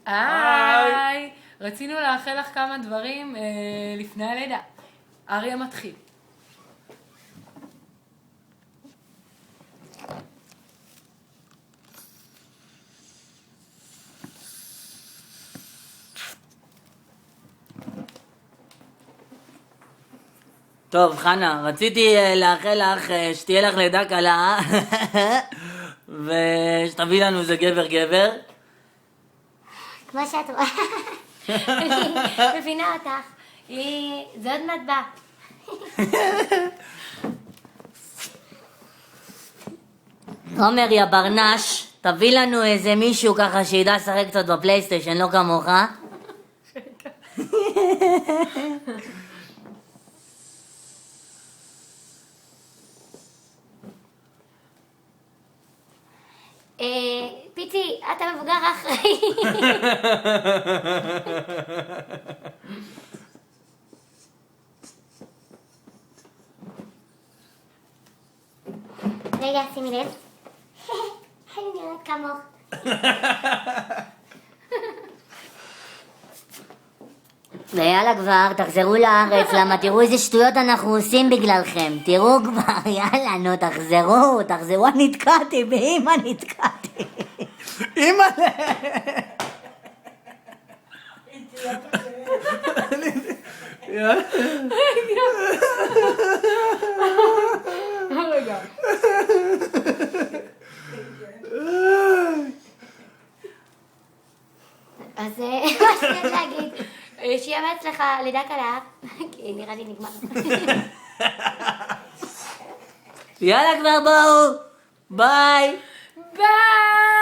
היי! רצינו לאחל לך כמה דברים לפני הלידה. אריה מתחיל. טוב, חנה, רציתי לאחל לך שתהיה לך לידה קלה ושתביא לנו איזה גבר. כמו שאת רואה, אני מבינה אותך. זה עוד מעט בא. עומר יא ברנש, תביא לנו איזה מישהו ככה שידע לשחק קצת בפלייסטיישן, לא כמוך. פיצי, אתה מבוגר אחראי. רגע, שימי לב. אני נראית כמוך. ויאללה כבר, תחזרו לארץ, למה תראו איזה שטויות אנחנו עושים בגללכם. תראו כבר, יאללה, נו, תחזרו, אני נתקעתי, באמא נתקעתי. אמא רגע. אז מה שצריך להגיד, שיהיה בהצלחה לידה קלה, כי נראה לי נגמר. יאללה כבר בואו, ביי. ביי!